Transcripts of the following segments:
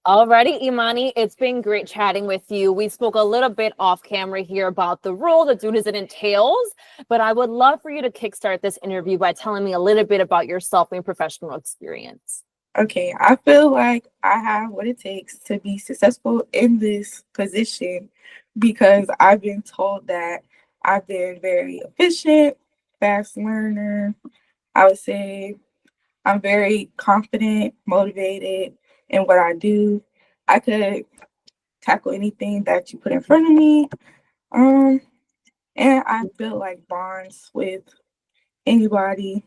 Alrighty, Imani, it's been great chatting with you. We spoke a little bit off camera here about the role, the duties it entails, but I would love for you to kickstart this interview by telling me a little bit about yourself and professional experience. Okay, I feel like I have what it takes to be successful in this position because I've been told that I've been very efficient, fast learner. I would say I'm very confident, motivated in what I do. I could tackle anything that you put in front of me. Um, and I build like bonds with anybody.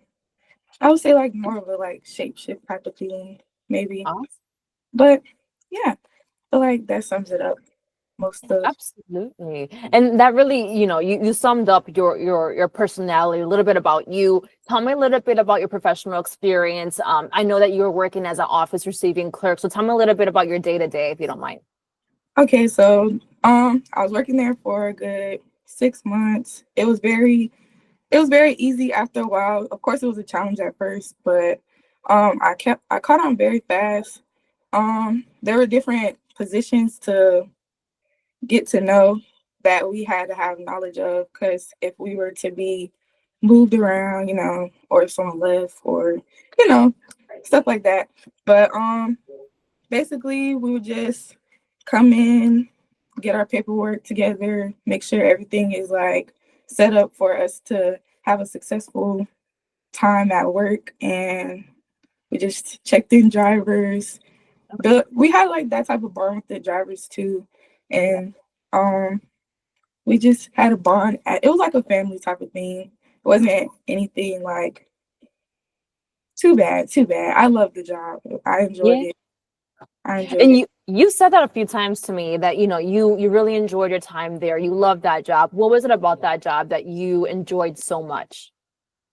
I would say like more of a like shapeshift type of thing, maybe. Awesome. But yeah, I feel like that sums it up most of. Absolutely. And that really, you summed up your personality, a little bit about you. Tell me a little bit about your professional experience. I know that you were working as an office receiving clerk. So tell me a little bit about your day to day, if you don't mind. Okay, so I was working there for a good 6 months. It was very easy after a while. Of course, it was a challenge at first, but I caught on very fast. There were different positions to get to know that we had to have knowledge of because if we were to be moved around, or if someone left or, you know, stuff like that. But basically we would just come in, get our paperwork together, make sure everything is like set up for us to have a successful time at work, and we just checked in drivers. But we had like that type of bond with the drivers too. And um we just had a bond. It was like a family type of thing. It wasn't anything like too bad, too bad. I loved the job. I enjoyed Yeah. it. I enjoyed And it. you said that a few times to me that you really enjoyed your time there. You loved that job. What was it about that job that you enjoyed so much?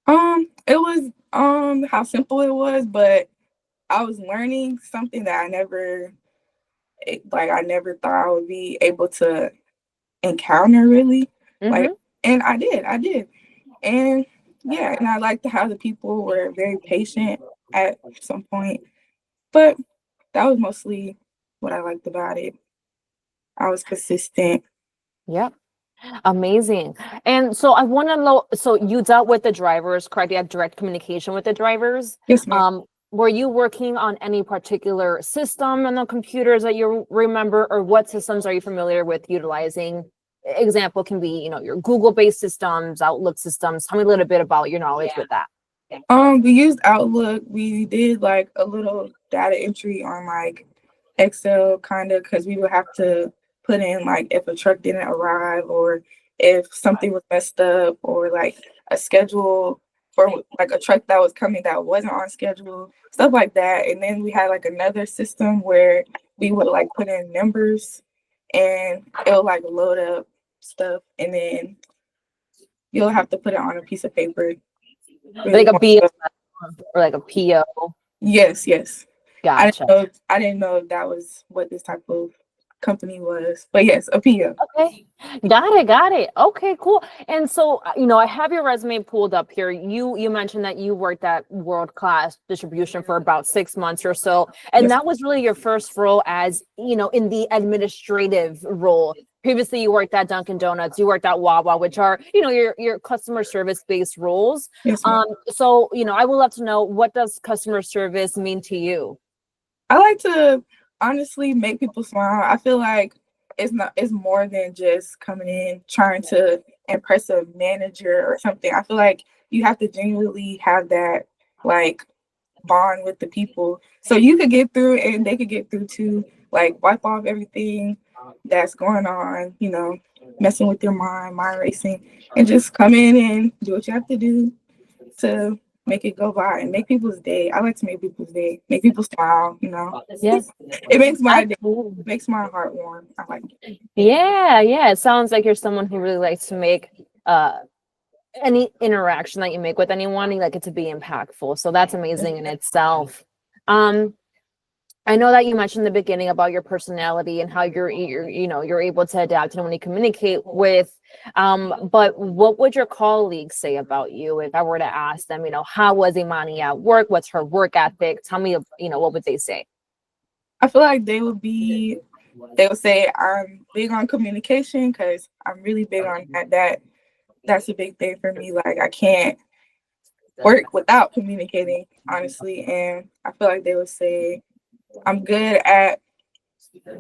It was how simple it was, but I was learning something that I never thought I would be able to encounter really. Like, Mm-hmm. and I did. And yeah, and I liked how the people were very patient at some point. But that was mostly what I liked about it. I was consistent. Yep. Amazing. And so I want to know, so you dealt with the drivers, correct? You had direct communication with the drivers. Yes, ma'am. Were you working on any particular system on the computers that you remember, or what systems are you familiar with utilizing? Example can be, your Google-based systems, Outlook systems. Tell me a little bit about your knowledge with that. We used Outlook. We did like a little data entry on like Excel kind of because we would have to put in like if a truck didn't arrive or if something was messed up or like a schedule for like a truck that was coming that wasn't on schedule, stuff like that. And then we had like another system where we would like put in numbers and it'll like load up stuff and then you'll have to put it on a piece of paper. Really Like a more B stuff. or like a PO. Yes, yes. I didn't Gotcha. know. I didn't know if that was what this type of company was, but yes, Apia. Okay. Got it. Okay, cool. And so, I have your resume pulled up here. You mentioned that you worked at World Class Distribution for about 6 months or so, and Yes, that was really your first role as, in the administrative role. Previously, you worked at Dunkin' Donuts, you worked at Wawa, which are, your customer service based roles. yes, ma'am. So, I would love to know, what does customer service mean to you? I like to honestly make people smile. I feel like it's more than just coming in trying to impress a manager or something. I feel like you have to genuinely have that like bond with the people so you could get through and they could get through too. Like wipe off everything that's going on, messing with your mind racing, and just come in and do what you have to do to make it go by and make people's day. I like to make people's day, make people smile. Yes, It makes my day, absolutely. makes my heart warm. I like it. Yeah. It sounds like you're someone who really likes to make uh any interaction that you make with anyone, you like it to be impactful. So that's amazing in itself. Um, I know that you mentioned in the beginning about your personality and how you're able to adapt and when you communicate with. But what would your colleagues say about you if I were to ask them, how was Imani at work? What's her work ethic? Tell me, what would they say? I feel like they would say I'm big on communication because I'm really big on that. That's a big thing for me. Like I can't work without communicating, honestly. And I feel like they would say I'm good at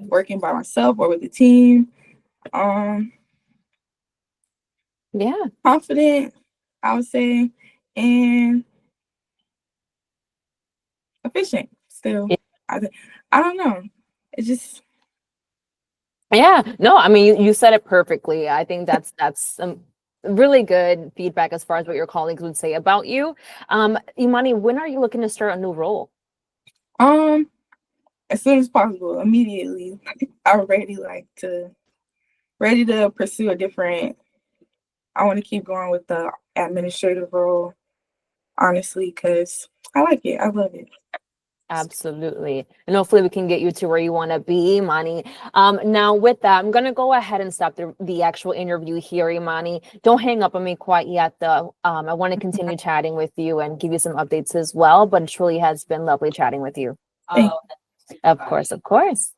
working by myself or with a team. Um, Yeah. Confident, I would say, and efficient. Still, I, I don't know. It just Yeah, no, I mean, you said it perfectly. I think that's some really good feedback as far as what your colleagues would say about you. Imani, when are you looking to start a new role? um as soon as possible, immediately. I'm ready to pursue a different. I want to keep going with the administrative role, honestly, because I like it. I love it. Absolutely. And hopefully we can get you to where you want to be, Imani. Now with that, I'm gonna go ahead and stop the actual interview here, Imani. Don't hang up on me quite yet though. I want to continue chatting with you and give you some updates as well, but it truly has been lovely chatting with you. Thank Of course, of course.